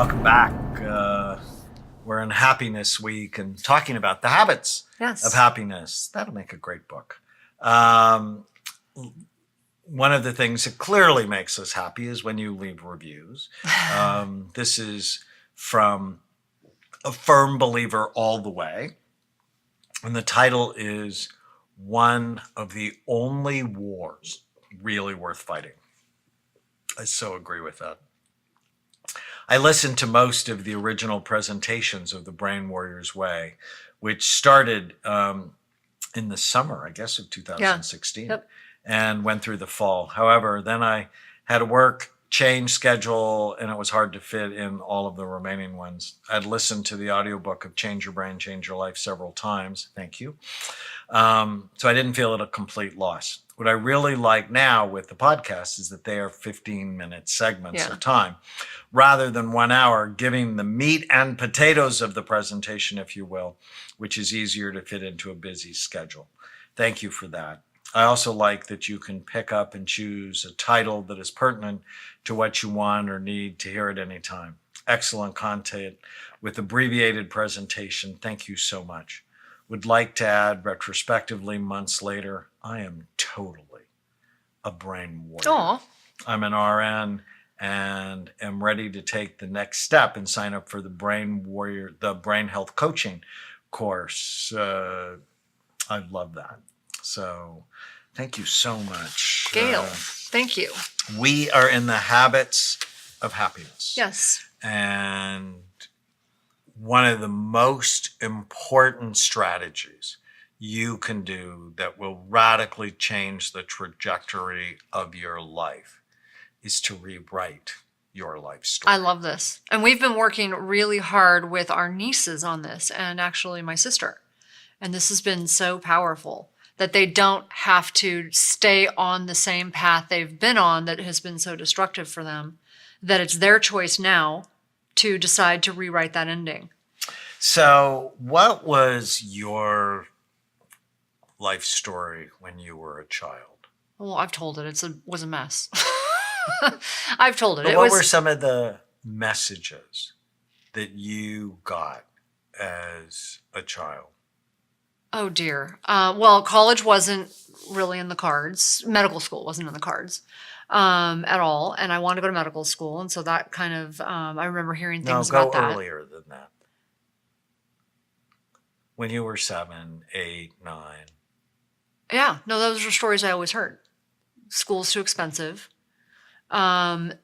Welcome back. We're in Happiness Week and talking about the habits of happiness. That'll make a great book. One of the things that clearly makes us happy is when you leave reviews. This is from a firm believer all the way. And the title is One of the Only Wars Really Worth Fighting. I so agree with that. I listened to most of the original presentations of the Brain Warriors Way, which started in the summer, I guess, of 2016, and went through the fall. However, then I had to work, change schedule, and it was hard to fit in all of the remaining ones. I'd listened to the audiobook of Change Your Brain, Change Your Life several times. Thank you. So I didn't feel it a complete loss. What I really like now with the podcast is that they are 15-minute segments of time rather than 1 hour, giving the meat and potatoes of the presentation, if you will, which is easier to fit into a busy schedule. Thank you for that. I also like that you can pick up and choose a title that is pertinent to what you want or need to hear at any time. Excellent content with abbreviated presentation. Thank you so much. Would like to add retrospectively months later, I am totally a brain warrior. Aww. I'm an RN and am ready to take the next step and sign up for the Brain Warrior, the Brain Health Coaching course. I love that. So thank you so much. Gail, thank you. We are in the habits of happiness. Yes. And one of the most important strategies you can do that will radically change the trajectory of your life is to rewrite your life story. I love this. And we've been working really hard with our nieces on this, and actually my sister. And this has been so powerful that they don't have to stay on the same path they've been on that has been so destructive for them, that it's their choice now to decide to rewrite that ending. So what was your life story when you were a child? Well, I've told it. It was a mess. I've told it. But what were some of the messages that you got as a child? Oh, dear. Well, college wasn't really in the cards. Medical school wasn't in the cards at all. And I wanted to go to medical school. And so that kind of, I remember hearing things about that. No, go earlier than that. When you were 7, 8, 9. Yeah. No, those were stories I always heard. School's too expensive. But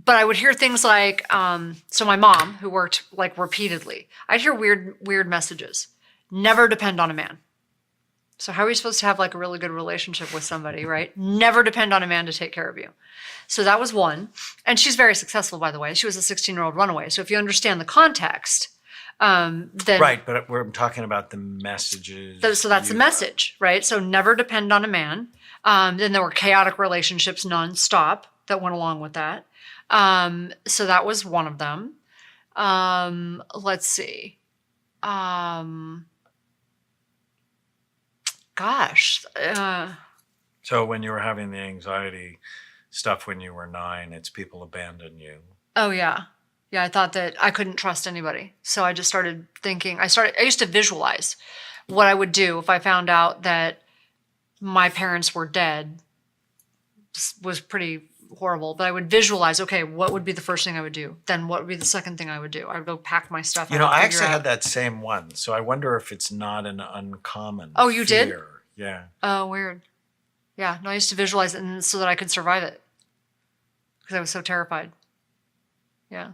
I would hear things like, so my mom, who worked like repeatedly, I'd hear weird messages. Never depend on a man. So how are you supposed to have like a really good relationship with somebody, right? Never depend on a man to take care of you. So that was one. And she's very successful, by the way. She was a 16-year-old runaway. So if you understand the context, then... Right, but we're talking about the messages. So that's the message, right? So never depend on a man. Then there were chaotic relationships nonstop that went along with that. So that was one of them. Let's see. So when you were having the anxiety stuff when you were 9, it's people abandon you. Oh, yeah. Yeah, I thought that I couldn't trust anybody. So I just started thinking, I used to visualize what I would do if I found out that my parents were dead. This was pretty horrible, but I would visualize, okay, what would be the first thing I would do? Then what would be the second thing I would do? I would go pack my stuff. You know, I actually had that same one. So I wonder if it's not an uncommon Oh, you fear. did? Yeah. Oh, weird. Yeah, no, I used to visualize it so that I could survive it because I was so terrified. Yeah.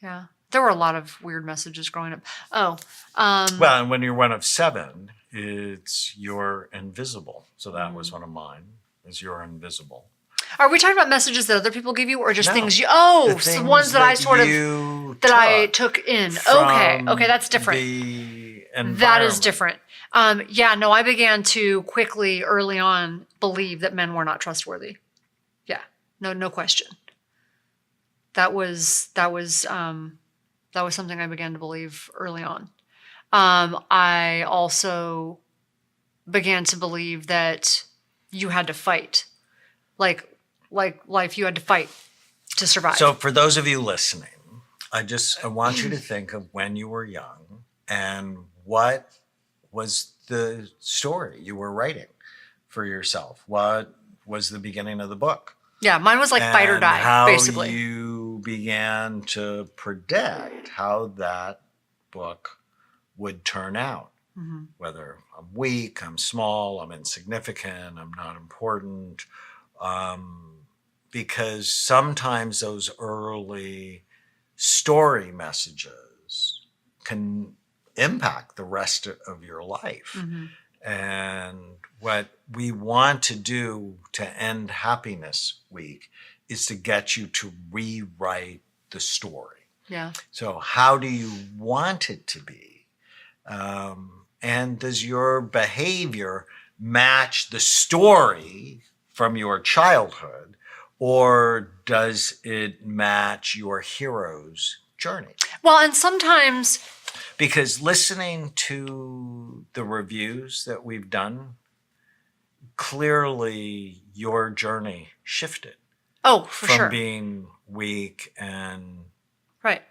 Yeah. There were a lot of weird messages growing up. Well, and when you're one of 7, it's you're invisible. So that was one of mine, is you're invisible. Are we talking about messages that other people give you, or just things you... the the ones that I sort of... I took in. Okay, that's different. That is different. I began to quickly, early on, believe that men were not trustworthy. Yeah, no question. That was something I began to believe early on. I also began to believe that you had to fight, like life, you had to fight. to survive. So for those of you listening, I want you to think of when you were young and what was the story you were writing for yourself. What was the beginning of the book? Yeah, mine was like fight or die, how basically. You began to predict how that book would turn out. Mm-hmm. Whether I'm weak, I'm small, I'm insignificant, I'm not important. Because sometimes those early story messages can impact the rest of your life. Mm-hmm. And what we want to do to end Happiness Week is to get you to rewrite the story. Yeah. So how do you want it to be? And does your behavior match the story from your childhood, or does it match your hero's journey? Well, and sometimes... Because listening to the reviews that we've done, clearly your journey shifted. Oh, for sure. From being weak and right,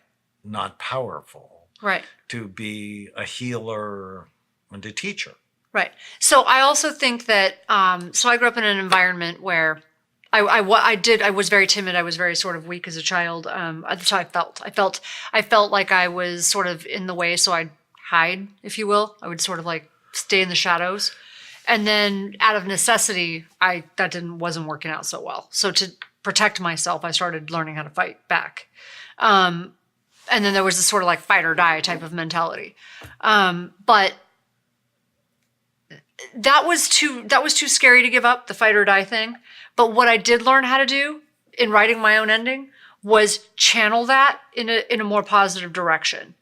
not powerful, right, to be a healer and a teacher. Right. So I also think that, so I grew up in an environment where I was very timid. I was very sort of weak as a child. That's how I felt like I was sort of in the way. So I'd hide, if you will. I would sort of like stay in the shadows. And then out of necessity, wasn't working out so well. So to protect myself, I started learning how to fight back. And then there was this sort of like fight or die type of mentality. But that was too scary to give up, the fight or die thing. But what I did learn how to do in writing my own ending was channel that in a more positive direction.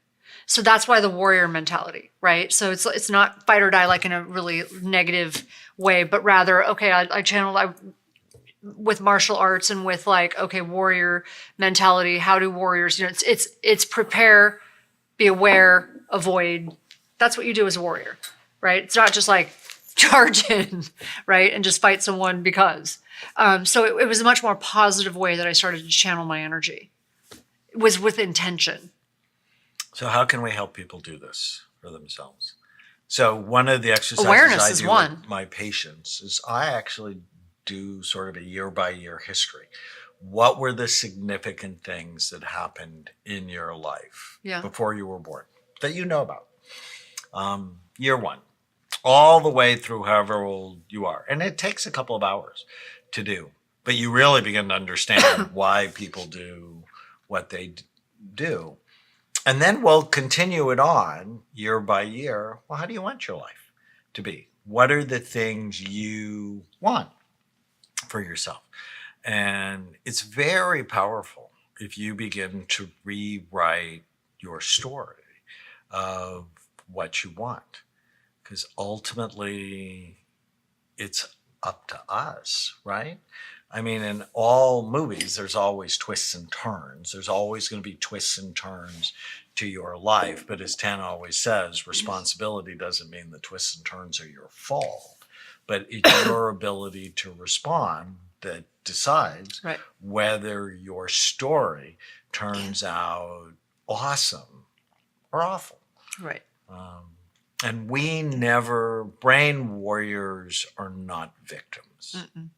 So that's why the warrior mentality, right? So it's not fight or die like in a really negative way, but rather, okay, I channeled with martial arts and with like, okay, warrior mentality. How do warriors, it's prepare, be aware, avoid. That's what you do as a warrior, right? It's not just like charge in, right? And just fight someone because. So it was a much more positive way that I started to channel my energy. It was with intention. So how can we help people do this for themselves? So one of the exercises Awareness I is do one. with my patients is I actually do sort of a year-by-year history. What were the significant things that happened in your life before you were born that you know about? Year one, all the way through however old you are. And it takes a couple of hours to do. But you really begin to understand why people do what they do. And then we'll continue it on year by year. Well, how do you want your life to be? What are the things you want for yourself? And it's very powerful if you begin to rewrite your story of what you want. Because ultimately, it's up to us, right? I mean, in all movies, there's always twists and turns. There's always going to be twists and turns to your life. But as Tana always says, responsibility doesn't mean the twists and turns are your fault. But it's your ability to respond that decides whether your story turns out awesome or awful. Right. And brain warriors are not victims. Mm-mm.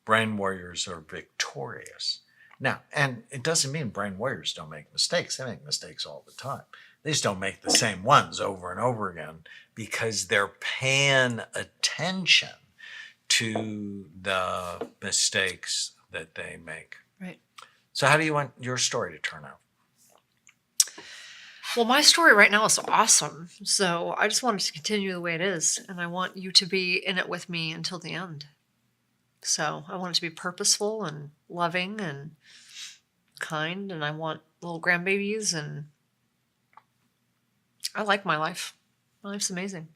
Brain warriors are victorious. Now, and it doesn't mean brain warriors don't make mistakes. They make mistakes all the time. They just don't make the same ones over and over again because they're paying attention to the mistakes that they make. Right. So how do you want your story to turn out? Well, my story right now is awesome. So I just want it to continue the way it is. And I want you to be in it with me until the end. So I want it to be purposeful and loving and kind. And I want little grandbabies. And I like my life. My life's amazing.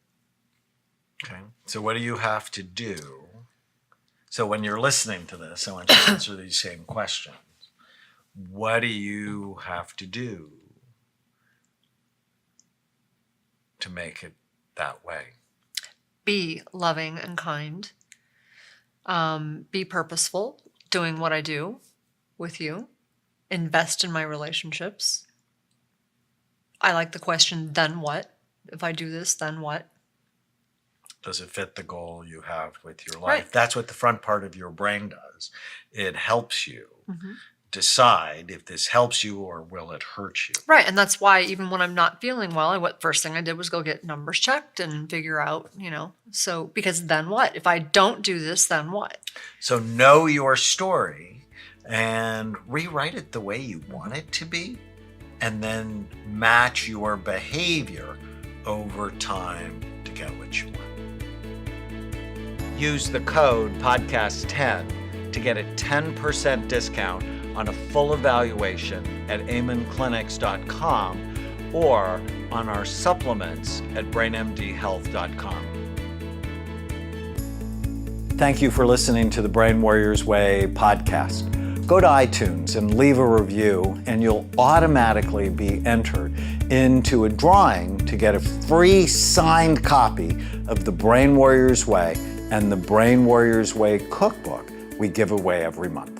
Okay. So what do you have to do? So when you're listening to this, I want you to answer these same questions. What do you have to do to make it that way? Be loving and kind. Be purposeful, doing what I do with you, invest in my relationships. I like the question, then what? If I do this, then what? Does it fit the goal you have with your life? Right. That's what the front part of your brain does. It helps you decide if this helps you or will it hurt you. Right. And that's why even when I'm not feeling well, first thing I did was go get numbers checked and figure out, so because then what? If I don't do this, then what? So know your story and rewrite it the way you want it to be, and then match your behavior over time to get what you want. Use the code podcast10 to get a 10% discount on a full evaluation at amenclinics.com or on our supplements at brainmdhealth.com. Thank you for listening to the Brain Warriors Way podcast. Go to iTunes and leave a review, and you'll automatically be entered into a drawing to get a free signed copy of the Brain Warriors Way and the Brain Warriors Way cookbook we give away every month.